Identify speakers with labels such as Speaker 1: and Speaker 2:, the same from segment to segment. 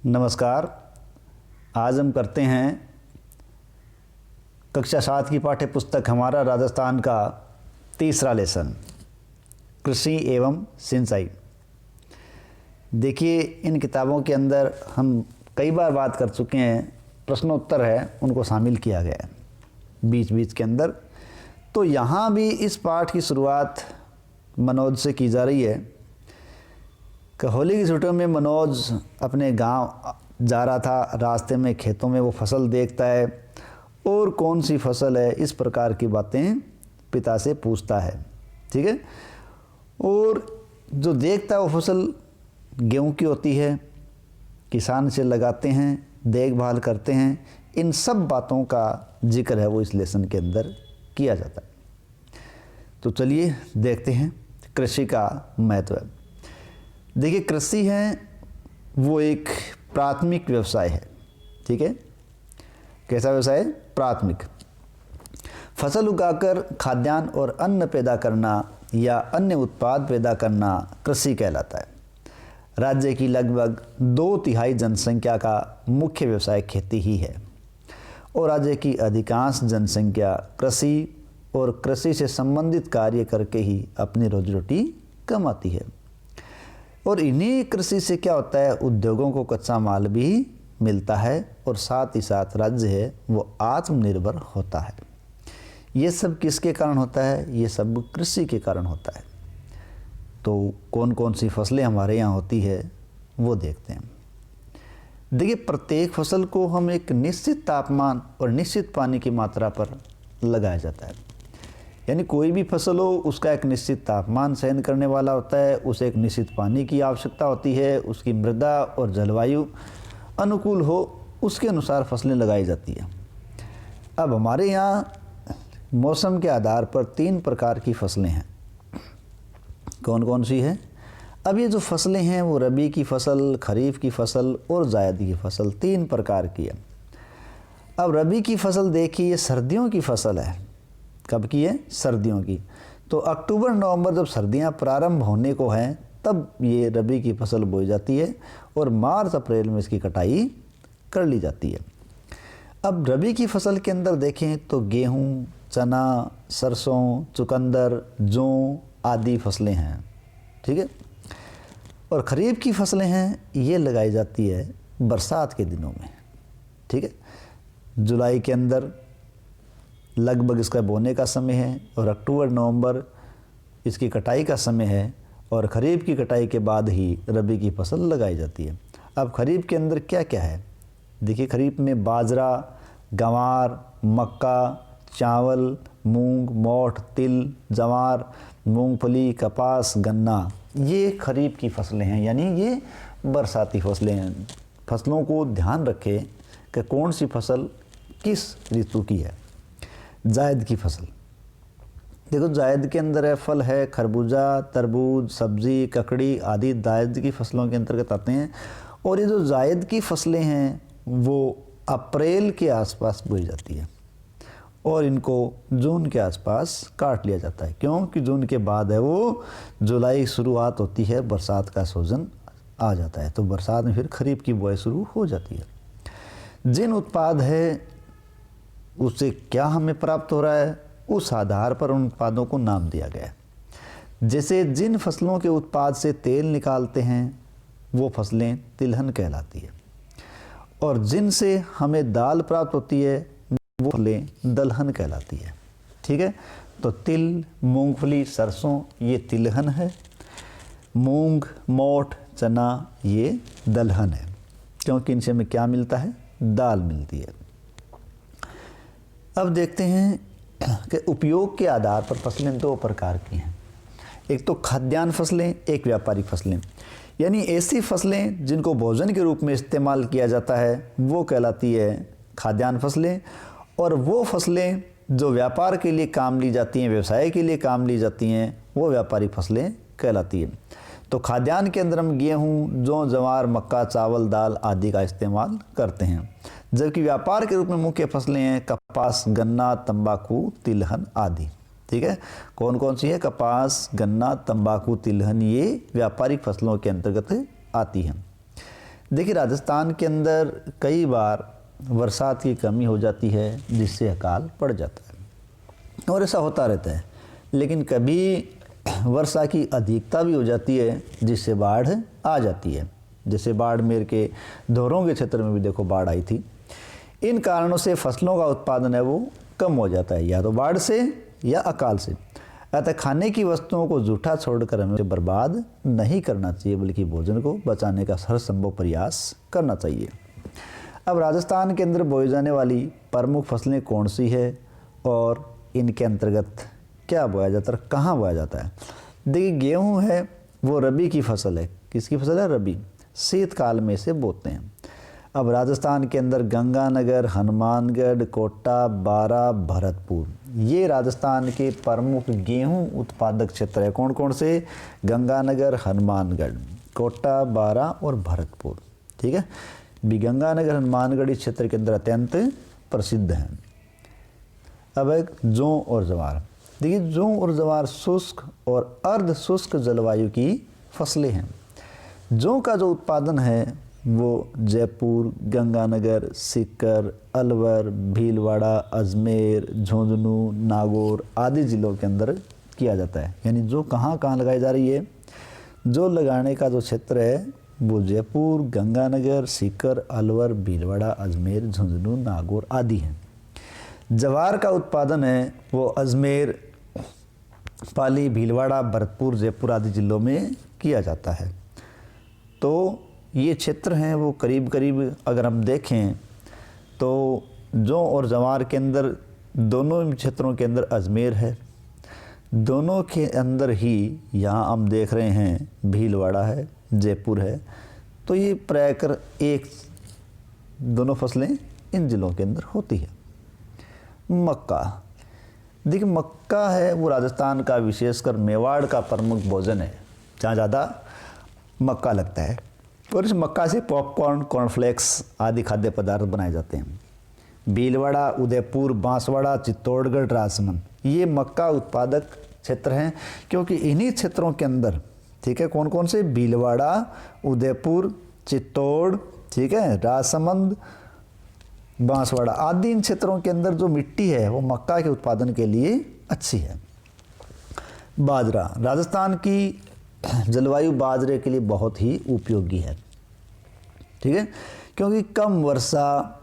Speaker 1: नमस्कार। आज हम करते हैं कक्षा 7 की पाठ्य पुस्तक हमारा राजस्थान का तीसरा लेसन, कृषि एवं सिंचाई। देखिए, इन किताबों के अंदर हम कई बार बात कर चुके हैं, प्रश्नोत्तर है उनको शामिल किया गया है बीच बीच के अंदर। तो यहाँ भी इस पाठ की शुरुआत मनोज से की जा रही है कि होली की छुट्टियों में मनोज अपने गांव जा रहा था। रास्ते में खेतों में वो फसल देखता है और कौन सी फसल है, इस प्रकार की बातें पिता से पूछता है। ठीक है। और जो देखता है वो फसल गेहूं की होती है, किसान से लगाते हैं, देखभाल करते हैं। इन सब बातों का जिक्र है वो इस लेसन के अंदर किया जाता है। तो चलिए देखते हैं कृषि का महत्व। देखिए, कृषि है वो एक प्राथमिक व्यवसाय है। ठीक है। कैसा व्यवसाय है? प्राथमिक। फसल उगाकर खाद्यान्न और अन्न पैदा करना या अन्य उत्पाद पैदा करना कृषि कहलाता है। राज्य की लगभग 2/3 जनसंख्या का मुख्य व्यवसाय खेती ही है और राज्य की अधिकांश जनसंख्या कृषि और कृषि से संबंधित कार्य करके ही अपनी रोजी रोटी कमाती है। और इन्हीं कृषि से क्या होता है, उद्योगों को कच्चा माल भी मिलता है और साथ ही साथ राज्य है वो आत्मनिर्भर होता है। ये सब किसके कारण होता है? ये सब कृषि के कारण होता है। तो कौन कौन सी फसलें हमारे यहाँ होती है वो देखते हैं। देखिए, प्रत्येक फसल को हम एक निश्चित तापमान और निश्चित पानी की मात्रा पर लगाया जाता है। यानी कोई भी फसल हो उसका एक निश्चित तापमान सहन करने वाला होता है, उसे एक निश्चित पानी की आवश्यकता होती है, उसकी मृदा और जलवायु अनुकूल हो, उसके अनुसार फसलें लगाई जाती है। अब हमारे यहाँ मौसम के आधार पर 3 प्रकार की फसलें हैं। कौन कौन सी है? अब ये जो फसलें हैं वो रबी की फसल, खरीफ की फसल और जायद की फसल, 3 प्रकार की है। अब रबी की फसल देखिए, ये सर्दियों की फसल है। कब की है? सर्दियों की। तो अक्टूबर नवंबर जब सर्दियां प्रारंभ होने को हैं तब ये रबी की फसल बोई जाती है और मार्च अप्रैल में इसकी कटाई कर ली जाती है। अब रबी की फसल के अंदर देखें तो गेहूं, चना, सरसों, चुकंदर, जौ आदि फसलें हैं। ठीक है। और खरीफ की फसलें हैं, ये लगाई जाती है बरसात के दिनों में। ठीक है। जुलाई के अंदर लगभग इसका बोने का समय है और अक्टूबर नवंबर इसकी कटाई का समय है और खरीफ की कटाई के बाद ही रबी की फसल लगाई जाती है। अब खरीफ के अंदर क्या क्या है? देखिए, खरीफ में बाजरा, गंवार, मक्का, चावल, मूंग, मोठ, तिल, जवार, मूंगफली, कपास, गन्ना, ये खरीफ की फसलें हैं। यानी ये बरसाती फसलें हैं। फसलों को ध्यान रखें कि कौन सी फसल किस ऋतु की है। जायद की फसल देखो, जायद के अंदर है फल है खरबूजा, तरबूज, सब्जी, ककड़ी आदि जायद की फसलों के अंतर्गत आते हैं। और ये जो जायद की फसलें हैं वो अप्रैल के आसपास बोई जाती है और इनको जून के आसपास काट लिया जाता है। क्योंकि जून के बाद है वो जुलाई शुरुआत होती है, बरसात का सीजन आ जाता है। तो बरसात में फिर खरीफ की बुआई शुरू हो जाती है। जिन उत्पाद है उससे क्या हमें प्राप्त हो रहा है, उस आधार पर उन उत्पादों को नाम दिया गया है। जैसे जिन फसलों के उत्पाद से तेल निकालते हैं वो फसलें तिलहन कहलाती है और जिनसे हमें दाल प्राप्त होती है वो फसलें दलहन कहलाती है। ठीक है। तो तिल, मूंगफली, सरसों ये तिलहन है, मूंग, मोठ, चना ये दलहन है, क्योंकि इनसे हमें क्या मिलता है? दाल मिलती है। अब देखते हैं कि उपयोग के आधार पर फसलें 2 प्रकार की हैं। एक तो खाद्यान्न फसलें, एक व्यापारिक फसलें। यानी ऐसी फसलें जिनको भोजन के रूप में इस्तेमाल किया जाता है वो कहलाती है खाद्यान्न फसलें, और वो फसलें जो व्यापार के लिए काम ली जाती हैं, व्यवसाय के लिए काम ली जाती हैं, वो व्यापारिक फसलें कहलाती हैं। तो खाद्यान्न के अंदर हम गेहूँ, जौ, जवार, मक्का, चावल, दाल आदि का इस्तेमाल करते हैं। जबकि व्यापार के रूप में मुख्य फसलें हैं कपास, गन्ना, तंबाकू, तिलहन आदि। ठीक है। कौन कौन सी है? कपास, गन्ना, तंबाकू, तिलहन ये व्यापारिक फसलों के अंतर्गत आती हैं। देखिए राजस्थान के अंदर कई बार बरसात की कमी हो जाती है जिससे अकाल पड़ जाता है और ऐसा होता रहता है, लेकिन कभी वर्षा की अधिकता भी हो जाती है जिससे बाढ़ आ जाती है। जैसे बाड़मेर के धोरों के क्षेत्र में भी देखो बाढ़ आई थी। इन कारणों से फसलों का उत्पादन है वो कम हो जाता है, या तो बाढ़ से या अकाल से। अतः खाने की वस्तुओं को जूठा छोड़कर हमें बर्बाद नहीं करना चाहिए, बल्कि भोजन को बचाने का हर संभव प्रयास करना चाहिए। अब राजस्थान के अंदर बोई जाने वाली प्रमुख फसलें कौन सी है और इनके अंतर्गत क्या बोया जाता है, कहाँ बोया जाता है। देखिए गेहूँ है वो रबी की फसल है। किसकी फसल है? रबी। शीतकाल में से बोते हैं। अब राजस्थान के अंदर गंगानगर, हनुमानगढ़, कोटा, बारां, भरतपुर ये राजस्थान के प्रमुख गेहूं उत्पादक क्षेत्र है। कौन कौन से? गंगानगर, हनुमानगढ़, कोटा, बारां और भरतपुर। ठीक है, भी गंगानगर हनुमानगढ़ इस क्षेत्र के अंदर अत्यंत प्रसिद्ध हैं। अब एक जौ और जवार। देखिए जौ और जवार शुष्क और अर्ध शुष्क जलवायु की फसलें हैं। जौ का जो उत्पादन है वो जयपुर, गंगानगर, सीकर, अलवर, भीलवाड़ा, अजमेर, झुंझुनू, नागौर आदि जिलों के अंदर किया जाता है। यानी जो कहाँ कहाँ लगाई जा रही है, जो लगाने का जो क्षेत्र है वो जयपुर, गंगानगर, सीकर, अलवर, भीलवाड़ा, अजमेर, झुंझुनू, नागौर आदि हैं। जवार का उत्पादन है वो अजमेर, पाली, भीलवाड़ा, भरतपुर, जयपुर आदि जिलों में किया जाता है। तो ये क्षेत्र हैं वो करीब करीब अगर हम देखें तो जौ और जवार के अंदर दोनों क्षेत्रों के अंदर अजमेर है, दोनों के अंदर ही यहाँ हम देख रहे हैं भीलवाड़ा है, जयपुर है। तो ये प्रायकर एक दोनों फसलें इन जिलों के अंदर होती है। मक्का। देखिए मक्का है वो राजस्थान का विशेषकर मेवाड़ का प्रमुख भोजन है, जहाँ ज़्यादा मक्का लगता है। और इस मक्का से पॉपकॉर्न, कॉर्नफ्लेक्स आदि खाद्य पदार्थ बनाए जाते हैं। भीलवाड़ा, उदयपुर, बांसवाड़ा, चित्तौड़गढ़, राजसमंद ये मक्का उत्पादक क्षेत्र हैं, क्योंकि इन्हीं क्षेत्रों के अंदर, ठीक है, कौन कौन से? भीलवाड़ा, उदयपुर, चित्तौड़, ठीक है, राजसमंद, बांसवाड़ा आदि इन क्षेत्रों के अंदर जो मिट्टी है वो मक्का के उत्पादन के लिए अच्छी है। बाजरा। राजस्थान की जलवायु बाजरे के लिए बहुत ही उपयोगी है। ठीक है, क्योंकि कम वर्षा,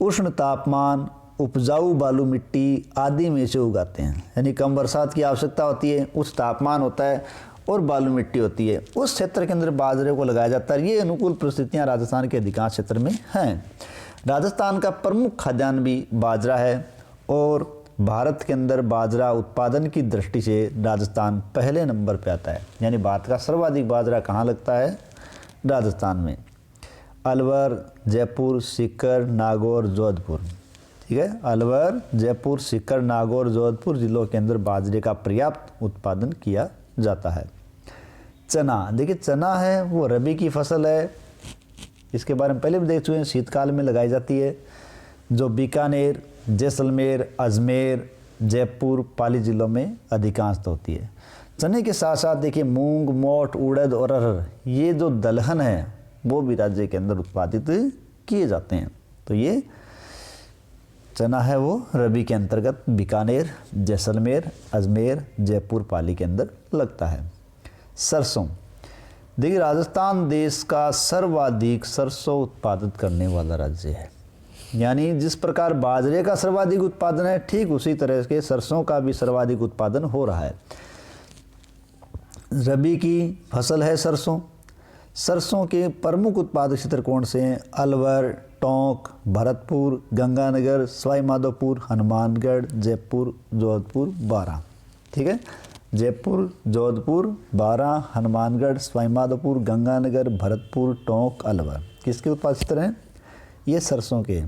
Speaker 1: उष्ण तापमान, उपजाऊ बालू मिट्टी आदि में से उगाते हैं। यानी कम बरसात की आवश्यकता होती है, उच्च तापमान होता है और बालू मिट्टी होती है, उस क्षेत्र के अंदर बाजरे को लगाया जाता है। ये अनुकूल परिस्थितियां राजस्थान के अधिकांश क्षेत्र में हैं। राजस्थान का प्रमुख खाद्यान्न भी बाजरा है और भारत के अंदर बाजरा उत्पादन की दृष्टि से राजस्थान पहले नंबर पे आता है। यानी भारत का सर्वाधिक बाजरा कहाँ लगता है? राजस्थान में। अलवर, जयपुर, सीकर, नागौर, जोधपुर। ठीक है, अलवर, जयपुर, सीकर, नागौर, जोधपुर जिलों के अंदर बाजरे का पर्याप्त उत्पादन किया जाता है। चना। देखिए चना है वो रबी की फसल है, इसके बारे में पहले भी देख चुके हैं, शीतकाल में लगाई जाती है, जो बीकानेर, जैसलमेर, अजमेर, जयपुर, पाली जिलों में अधिकांशतः होती है। चने के साथ साथ देखिए मूंग, मोठ, उड़द और अरहर ये जो दलहन है वो भी राज्य के अंदर उत्पादित किए जाते हैं। तो ये चना है वो रबी के अंतर्गत बीकानेर, जैसलमेर, अजमेर, जयपुर, पाली के अंदर लगता है। सरसों। देखिए राजस्थान देश का सर्वाधिक सरसों उत्पादित करने वाला राज्य है। यानी जिस प्रकार बाजरे का सर्वाधिक उत्पादन है, ठीक उसी तरह के सरसों का भी सर्वाधिक उत्पादन हो रहा है। रबी की फसल है सरसों। सरसों के प्रमुख उत्पादक क्षेत्र कौन से हैं? अलवर, टोंक, भरतपुर, गंगानगर, सवाई माधोपुर, हनुमानगढ़, जयपुर, जोधपुर, बारां। ठीक है, जयपुर, जोधपुर, बारां, हनुमानगढ़, सवाई माधोपुर, गंगानगर, भरतपुर, टोंक, अलवर किसके उत्पादक क्षेत्र हैं? ये सरसों के।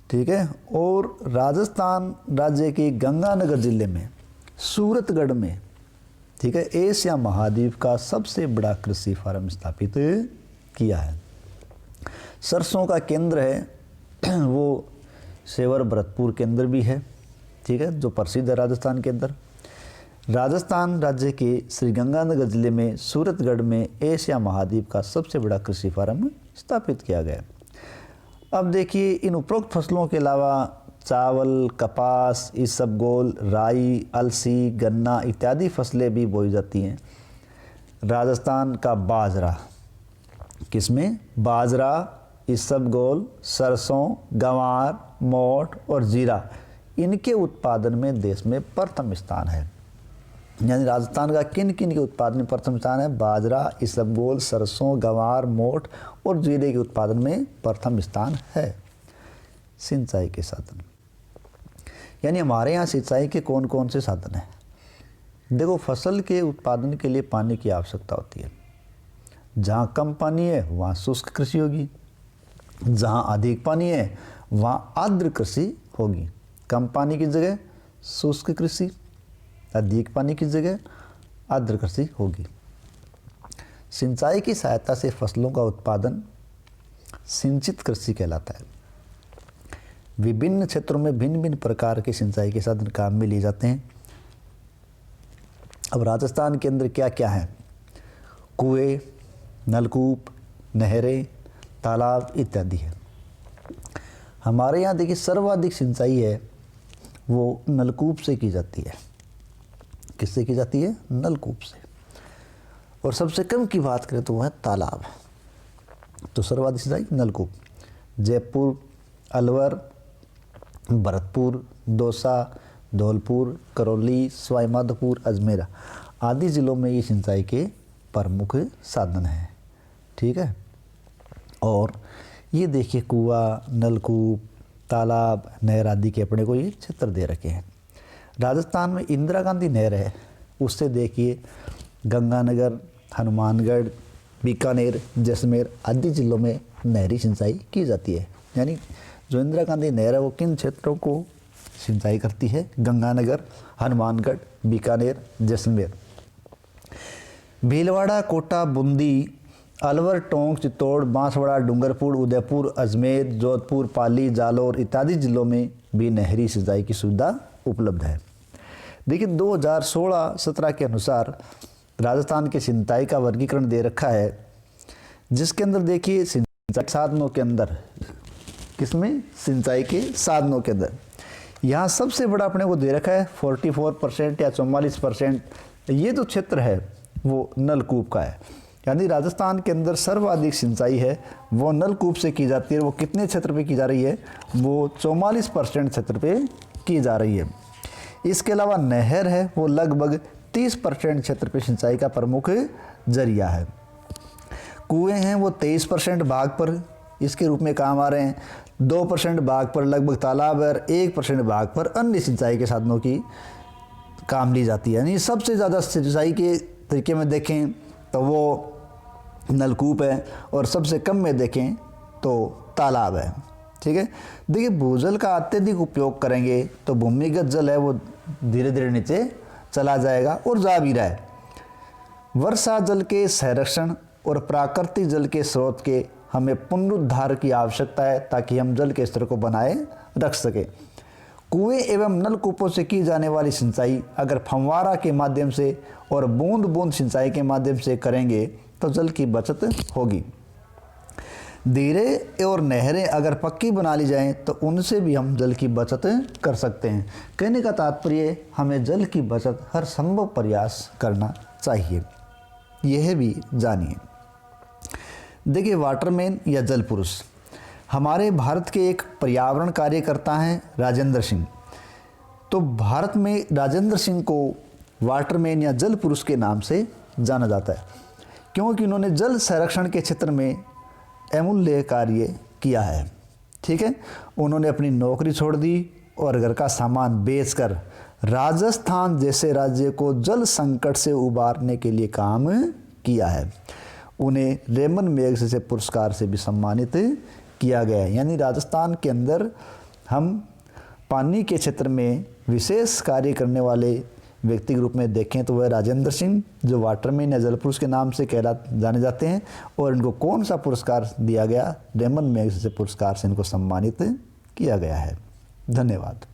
Speaker 1: ठीक है, और राजस्थान राज्य के गंगानगर जिले में सूरतगढ़ में, ठीक है, एशिया महाद्वीप का सबसे बड़ा कृषि फार्म स्थापित किया है। सरसों का केंद्र है वो सेवर भरतपुर के अंदर भी है। ठीक है, जो प्रसिद्ध है राजस्थान के अंदर। राजस्थान राज्य के श्रीगंगानगर जिले में सूरतगढ़ में एशिया महाद्वीप का सबसे बड़ा कृषि फार्म स्थापित किया गया। अब देखिए, इन उपरोक्त फसलों के अलावा चावल, कपास, इसबगोल, राई, अलसी, गन्ना इत्यादि फसलें भी बोई जाती हैं। राजस्थान का बाजरा, किसमें? बाजरा, इसबगोल, सरसों, गंवार, मोठ और जीरा, इनके उत्पादन में देश में प्रथम स्थान है। यानी राजस्थान का किन किन के उत्पादन में प्रथम स्थान है? बाजरा, इसबगोल, सरसों, गंवार, मोठ और जीरे के उत्पादन में प्रथम स्थान है। सिंचाई के साधन, यानी हमारे यहाँ सिंचाई के कौन कौन से साधन हैं? देखो, फसल के उत्पादन के लिए पानी की आवश्यकता होती है। जहाँ कम पानी है वहाँ शुष्क कृषि होगी, जहाँ अधिक पानी है वहाँ आर्द्र कृषि होगी। कम पानी की जगह शुष्क कृषि, अधिक पानी की जगह आर्द्र कृषि होगी। सिंचाई की सहायता से फसलों का उत्पादन सिंचित कृषि कहलाता है। विभिन्न क्षेत्रों में भिन्न भिन्न प्रकार के सिंचाई के साधन काम में लिए जाते हैं। अब राजस्थान के अंदर क्या क्या है? कुएं, नलकूप, नहरें, तालाब इत्यादि है। हमारे यहाँ देखिए, सर्वाधिक सिंचाई है वो नलकूप से की जाती है। किससे की जाती है? नलकूप से। और सबसे कम की बात करें तो वह है तालाब। तो सर्वाधिक सिंचाई नलकूप। जयपुर, अलवर, भरतपुर, दौसा, धौलपुर, करौली, सवाईमाधोपुर, अजमेर आदि जिलों में ये सिंचाई के प्रमुख साधन हैं। ठीक है। और ये देखिए, कुआं, नलकूप, तालाब, नहर आदि के अपने को ये क्षेत्र दे रखे हैं। राजस्थान में इंदिरा गांधी नहर है, उससे देखिए गंगानगर, हनुमानगढ़, बीकानेर, जैसलमेर आदि जिलों में नहरी सिंचाई की जाती है। यानी जो इंदिरा गांधी नहर है वो किन क्षेत्रों को सिंचाई करती है? गंगानगर, हनुमानगढ़, बीकानेर, जैसलमेर। भीलवाड़ा, कोटा, बूंदी, अलवर, टोंक, चित्तौड़, बांसवाड़ा, डूंगरपुर, उदयपुर, अजमेर, जोधपुर, पाली, जालौर इत्यादि जिलों में भी नहरी सिंचाई की सुविधा उपलब्ध है। देखिए, 2016-17 के अनुसार राजस्थान के सिंचाई का वर्गीकरण दे रखा है, जिसके अंदर देखिए सिंचाई साधनों के अंदर, किसमें? सिंचाई के साधनों के अंदर यहाँ सबसे बड़ा अपने को दे रखा है 44% या 44%। ये जो क्षेत्र है वो नलकूप का है। यानी राजस्थान के अंदर सर्वाधिक सिंचाई है वो नलकूप से की जाती है। वो कितने क्षेत्र पे की जा रही है? वो 44% क्षेत्र पे की जा रही है। इसके अलावा नहर है वो लगभग 30% क्षेत्र पे सिंचाई का प्रमुख जरिया है। कुएं हैं वो 23% भाग पर इसके रूप में काम आ रहे हैं। 2% भाग पर लगभग तालाब और 1% भाग पर अन्य सिंचाई के साधनों की काम ली जाती है। यानी सबसे ज़्यादा सिंचाई के तरीके में देखें तो वो नलकूप है और सबसे कम में देखें तो तालाब है। ठीक है। देखिए, भूजल का अत्यधिक उपयोग करेंगे तो भूमिगत जल है वो धीरे धीरे नीचे चला जाएगा और जा भी रहा है। वर्षा जल के संरक्षण और प्राकृतिक जल के स्रोत के हमें पुनरुद्धार की आवश्यकता है ताकि हम जल के स्तर को बनाए रख सकें। कुएं एवं नलकूपों से की जाने वाली सिंचाई अगर फव्वारा के माध्यम से और बूंद बूंद सिंचाई के माध्यम से करेंगे तो जल की बचत होगी। धीरे और नहरें अगर पक्की बना ली जाएं तो उनसे भी हम जल की बचत कर सकते हैं। कहने का तात्पर्य, हमें जल की बचत हर संभव प्रयास करना चाहिए। यह भी जानिए। देखिए, वाटरमैन या जल पुरुष हमारे भारत के एक पर्यावरण कार्यकर्ता हैं राजेंद्र सिंह। तो भारत में राजेंद्र सिंह को वाटरमैन या जल पुरुष के नाम से जाना जाता है क्योंकि उन्होंने जल संरक्षण के क्षेत्र में अमूल्य कार्य किया है। ठीक है। उन्होंने अपनी नौकरी छोड़ दी और घर का सामान बेचकर राजस्थान जैसे राज्य को जल संकट से उबारने के लिए काम किया है। उन्हें रेमन मैग्सेसे पुरस्कार से भी सम्मानित किया गया है। यानी राजस्थान के अंदर हम पानी के क्षेत्र में विशेष कार्य करने वाले व्यक्ति के रूप में देखें तो वह राजेंद्र सिंह, जो वाटरमैन या जल पुरुष के नाम से जाने जाते हैं, और इनको कौन सा पुरस्कार दिया गया? रेमन मैग्सेसे पुरस्कार से इनको सम्मानित किया गया है। धन्यवाद।